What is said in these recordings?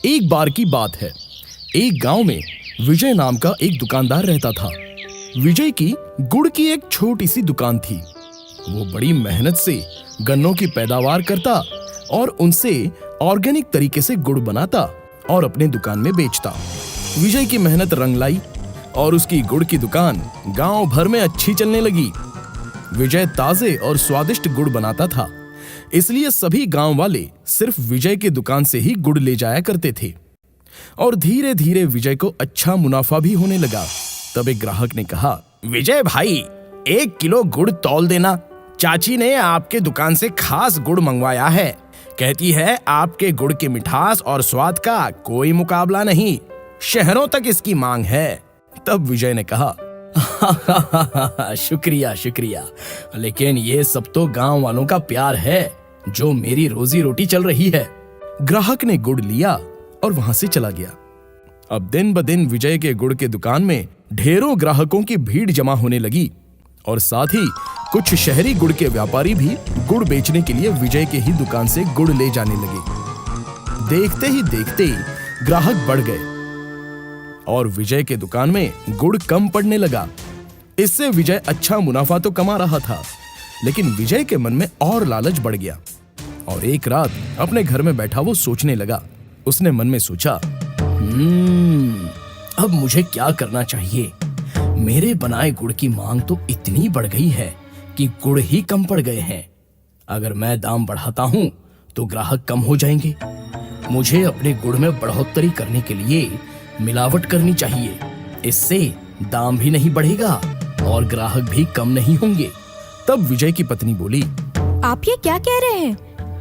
एक बार की बात है, एक गांव में विजय नाम का एक दुकानदार रहता था। विजय की गुड़ की एक छोटी सी दुकान थी। वो बड़ी मेहनत से गन्नों की पैदावार करता और उनसे ऑर्गेनिक तरीके से गुड़ बनाता और अपने दुकान में बेचता। विजय की मेहनत रंग लाई और उसकी गुड़ की दुकान गांव भर में अच्छी चलने लगी। विजय ताजे और स्वादिष्ट गुड़ बनाता था, इसलिए सभी गांव वाले सिर्फ विजय की दुकान से ही गुड़ ले जाया करते थे और धीरे धीरे विजय को अच्छा मुनाफा भी होने लगा। तब एक ग्राहक ने कहा, विजय भाई 1 किलो गुड़ तौल देना, चाची ने आपके दुकान से खास गुड़ मंगवाया है। कहती है आपके गुड़ की मिठास और स्वाद का कोई मुकाबला नहीं, शहरों तक इसकी मांग है। तब विजय ने कहा, शुक्रिया शुक्रिया, लेकिन ये सब तो गांव वालों का प्यार है जो मेरी रोजी रोटी चल रही है। ग्राहक ने गुड़ लिया और वहां से चला गया। अब दिन ब दिन विजय के गुड़ के दुकान में ढेरों ग्राहकों की भीड़ जमा होने लगी और साथ ही कुछ शहरी गुड़ के व्यापारी भी गुड़ बेचने के लिए विजय के ही दुकान से गुड़ ले जाने लगे। देखते ही देखते ग्राहक बढ़ गए और विजय के दुकान में गुड़ कम पड़ने लगा। इससे विजय अच्छा मुनाफा तो कमा रहा था, लेकिन विजय के मन में और लालच बढ़ गया और एक रात अपने घर में बैठा वो सोचने लगा। उसने मन में सोचा, अब मुझे क्या करना चाहिए? मेरे बनाए गुड़ की मांग तो इतनी बढ़ गई है कि गुड़ ही कम पड़ गए हैं। अगर मैं दाम बढ़ाता हूं तो ग्राहक कम हो जाएंगे। मुझे अपने गुड़ में बढ़ोतरी करने के लिए मिलावट करनी चाहिए, इससे दाम भी नहीं बढ़ेगा और ग्राहक भी कम नहीं होंगे। तब विजय की पत्नी बोली, आप ये क्या कह रहे हैं?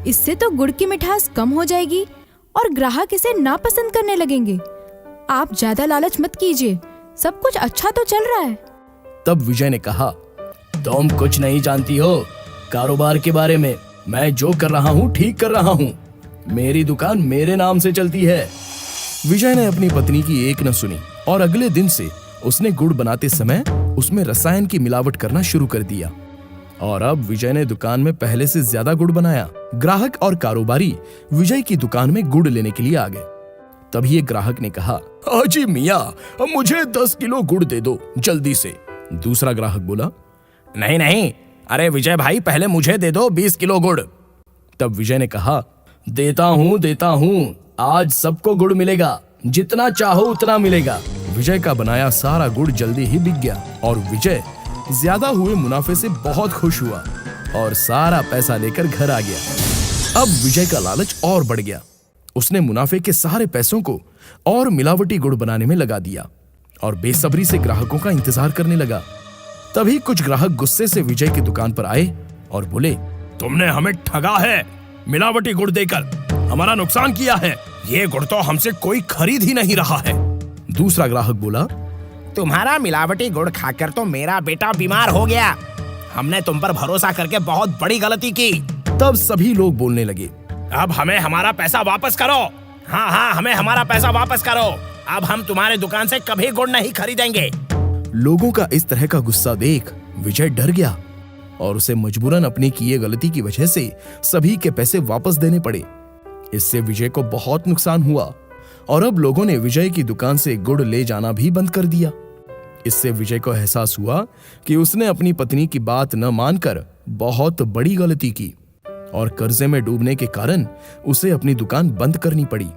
इससे तो गुड़ की मिठास कम हो जाएगी और ग्राहक इसे नापसंद करने लगेंगे। आप ज्यादा लालच मत कीजिए, सब कुछ अच्छा तो चल रहा है। तब विजय ने कहा, तुम कुछ नहीं जानती हो कारोबार के बारे में। मैं जो कर रहा हूँ ठीक कर रहा हूँ। मेरी दुकान मेरे नाम से चलती है। विजय ने अपनी पत्नी की एक न सुनी और अगले दिन से उसने गुड़ बनाते समय उसमें रसायन की मिलावट करना शुरू कर दिया और अब विजय ने दुकान में पहले से ज्यादा गुड़ बनाया। ग्राहक और कारोबारी विजय की दुकान में गुड़ लेने के लिए आ गए। तभी एक ग्राहक ने कहा, हाजी मियाँ, मुझे 10 किलो गुड़ दे दो जल्दी से। दूसरा ग्राहक बोला, नहीं नहीं, अरे विजय भाई पहले मुझे दे दो 20 किलो गुड़। तब विजय ने कहा, देता हूँ, आज सबको गुड़ मिलेगा, जितना चाहो उतना मिलेगा। विजय का बनाया सारा गुड़ जल्दी ही बिक गया और विजय ज्यादा हुए मुनाफे से बहुत खुश हुआ और सारा पैसा लेकर घर आ गया। अब विजय का लालच और बढ़ गया। उसने मुनाफे के सारे पैसों को और मिलावटी गुड़ बनाने में लगा दिया और बेसब्री से ग्राहकों का इंतजार करने लगा। तभी कुछ ग्राहक गुस्से से विजय की दुकान पर आए और बोले, तुमने हमें ठगा है, मिलावटी गुड़ देकर हमारा नुकसान किया है। ये गुड़ तो हमसे कोई खरीद ही नहीं रहा है। दूसरा ग्राहक बोला, तुम्हारा मिलावटी गुड़ खाकर तो मेरा बेटा बीमार हो गया। हमने तुम पर भरोसा करके बहुत बड़ी गलती की। तब सभी लोग बोलने लगे, अब हमें हमारा पैसा वापस करो। हाँ, हमें हमारा पैसा वापस करो। अब हम तुम्हारे दुकान से कभी गुड़ नहीं खरीदेंगे। लोगों का इस तरह का गुस्सा देख विजय डर गया और उसे मजबूरन अपनी किए गलती की वजह से सभी के पैसे वापस देने पड़े। इससे विजय को बहुत नुकसान हुआ और अब लोगों ने विजय की दुकान से गुड़ ले जाना भी बंद कर दिया। इससे विजय को एहसास हुआ कि उसने अपनी पत्नी की बात न मानकर बहुत बड़ी गलती की और कर्जे में डूबने के कारण उसे अपनी दुकान बंद करनी पड़ी।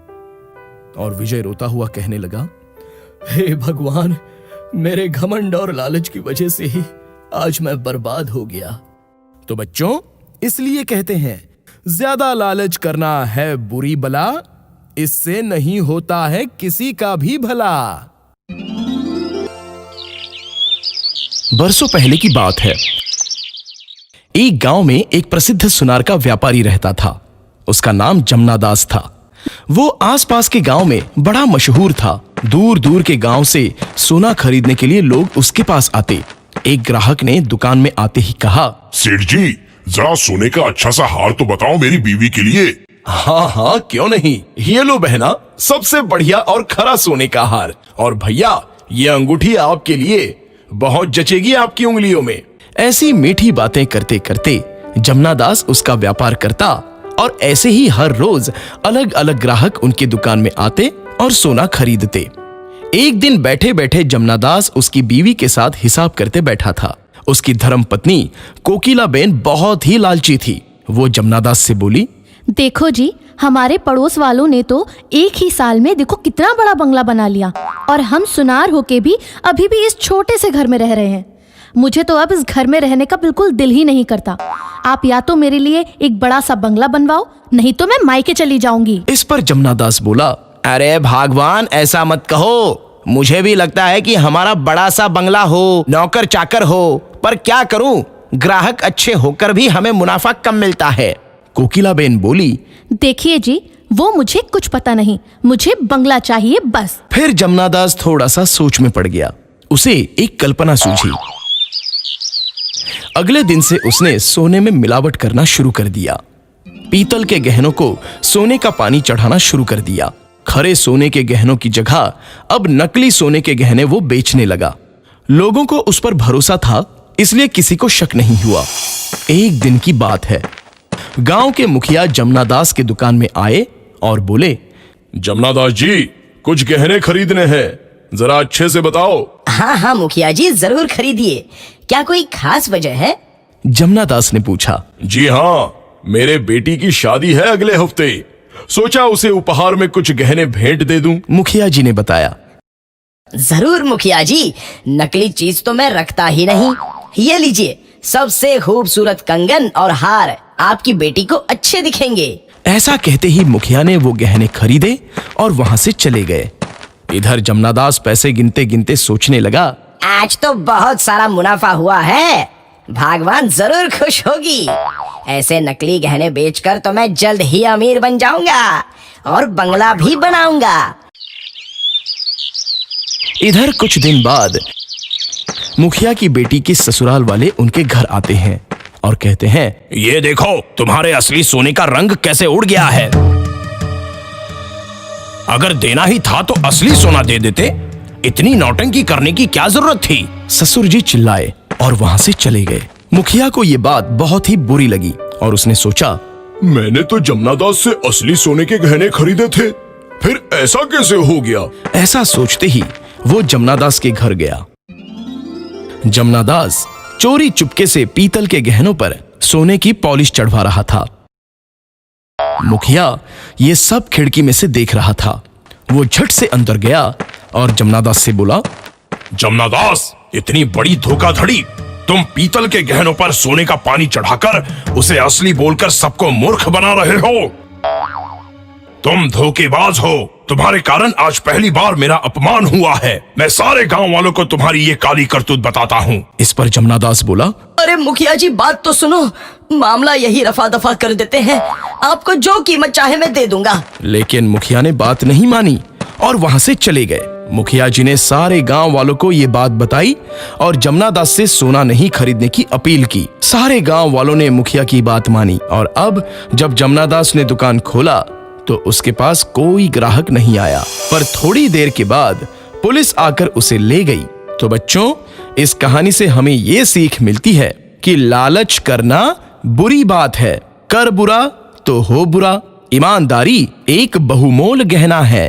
और विजय रोता हुआ कहने लगा, हे भगवान, मेरे घमंड और लालच की वजह से ही आज मैं बर्बाद हो गया। तो बच्चों, इसलिए कहते हैं, ज्यादा लालच करना है बुरी बला, इससे नहीं होता है किसी का भी भला। बरसों पहले की बात है। एक गांव में एक प्रसिद्ध सुनार का व्यापारी रहता था। उसका नाम जमना दास था। वो आसपास के गांव में बड़ा मशहूर था। दूर दूर के गांव से सोना खरीदने के लिए लोग उसके पास आते। एक ग्राहक ने दुकान में आते ही कहा, सेठ जी, जरा सोने का अच्छा सा हार तो बताओ मेरी बीवी के लिए। हाँ, क्यों नहीं, ये लो बहना, सबसे बढ़िया और खरा सोने का हार। और भैया, ये अंगूठी आपके लिए, बहुत जचेगी आपकी उंगलियों में। ऐसी मीठी बातें करते करते जमना दास उसका व्यापार करता और ऐसे ही हर रोज अलग अलग ग्राहक उनके दुकान में आते और सोना खरीदते। एक दिन बैठे बैठे जमनादास उसकी बीवी के साथ हिसाब करते बैठा था। उसकी धर्मपत्नी कोकिलाबेन बहुत ही लालची थी। वो जमनादास से बोली, देखो जी, हमारे पड़ोस वालों ने तो एक ही साल में देखो कितना बड़ा बंगला बना लिया, और हम सुनार होके भी अभी भी इस छोटे से घर में रह रहे हैं। मुझे तो अब इस घर में रहने का बिल्कुल दिल ही नहीं करता। आप या तो मेरे लिए एक बड़ा सा बंगला बनवाओ, नहीं तो मैं मायके चली जाऊंगी। इस पर जमनादास बोला, अरे भगवान, ऐसा मत कहो। मुझे भी लगता है कि हमारा बड़ा सा बंगला हो, नौकर चाकर हो, पर क्या करूं, ग्राहक अच्छे होकर भी हमें मुनाफा कम मिलता है। कोकिलाबेन बोली, देखिए जी, वो मुझे कुछ पता नहीं, मुझे बंगला चाहिए बस। फिर जमनादास थोड़ा सा सोच में पड़ गया। उसे एक कल्पना सूझी। अगले दिन से उसने सोने में मिलावट करना शुरू कर दिया। पीतल के गहनों को सोने का पानी चढ़ाना शुरू कर दिया। खरे सोने के गहनों की जगह अब नकली सोने के गहने वो बेचने लगा। लोगों को उस पर भरोसा था, इसलिए किसी को शक नहीं हुआ। एक दिन की बात है, गांव के मुखिया जमनादास के दुकान में आए और बोले, जमनादास जी, कुछ गहने खरीदने हैं, जरा अच्छे से बताओ। हाँ हाँ मुखिया जी, जरूर खरीदिए। क्या कोई खास वजह है? जमनादास ने पूछा। जी हाँ, मेरे बेटी की शादी है अगले हफ्ते, सोचा उसे उपहार में कुछ गहने भेंट दे दूं। मुखिया जी ने बताया। जरूर मुखिया जी, नकली चीज तो मैं रखता ही नहीं। ये लीजिए, सबसे खूबसूरत कंगन और हार, आपकी बेटी को अच्छे दिखेंगे। ऐसा कहते ही मुखिया ने वो गहने खरीदे और वहां से चले गए। इधर जमनादास पैसे गिनते गिनते सोचने लगा, आज तो बहुत सारा मुनाफा हुआ है, भगवान जरूर खुश होगी। ऐसे नकली गहने बेचकर तो मैं जल्द ही अमीर बन जाऊंगा और बंगला भी बनाऊंगा। इधर कुछ दिन बाद मुखिया की बेटी के ससुराल वाले उनके घर आते हैं और कहते हैं, ये देखो, तुम्हारे असली सोने का रंग कैसे उड़ गया है। अगर देना ही था तो असली सोना दे देते, इतनी नौटंकी करने की क्या जरूरत थी। ससुर जी चिल्लाए और वहां से चले गए। मुखिया को ये बात बहुत ही बुरी लगी और उसने सोचा, मैंने तो जमनादास से असली सोने के गहने खरीदे थे, फिर ऐसा कैसे हो गया। ऐसा सोचते ही वो जमनादास के घर गया। जमनादास चोरी चुपके से पीतल के गहनों पर सोने की पॉलिश चढ़वा रहा था। मुखिया ये सब खिड़की में से देख रहा था। वो झट से अंदर गया और जमनादास से बोला, जमनादास, इतनी बड़ी धोखाधड़ी, तुम पीतल के गहनों पर सोने का पानी चढ़ाकर उसे असली बोलकर सबको मूर्ख बना रहे हो। तुम धोखेबाज हो। तुम्हारे कारण आज पहली बार मेरा अपमान हुआ है। मैं सारे गांव वालों को तुम्हारी ये काली करतूत बताता हूँ। इस पर जमनादास बोला, अरे मुखिया जी, बात तो सुनो, मामला यही रफा दफा कर देते हैं। आपको जो कीमत चाहे मैं दे दूंगा। लेकिन मुखिया ने बात नहीं मानी और वहां से चले गए। मुखिया जी ने सारे गांव वालों को ये बात बताई और जमनादास से सोना नहीं खरीदने की अपील की। सारे गांव वालों ने मुखिया की बात मानी और अब जब जमनादास ने दुकान खोला तो उसके पास कोई ग्राहक नहीं आया। पर थोड़ी देर के बाद पुलिस आकर उसे ले गई। तो बच्चों, इस कहानी से हमें ये सीख मिलती है कि लालच करना बुरी बात है। कर बुरा तो हो बुरा। ईमानदारी एक बहुमोल गहना है।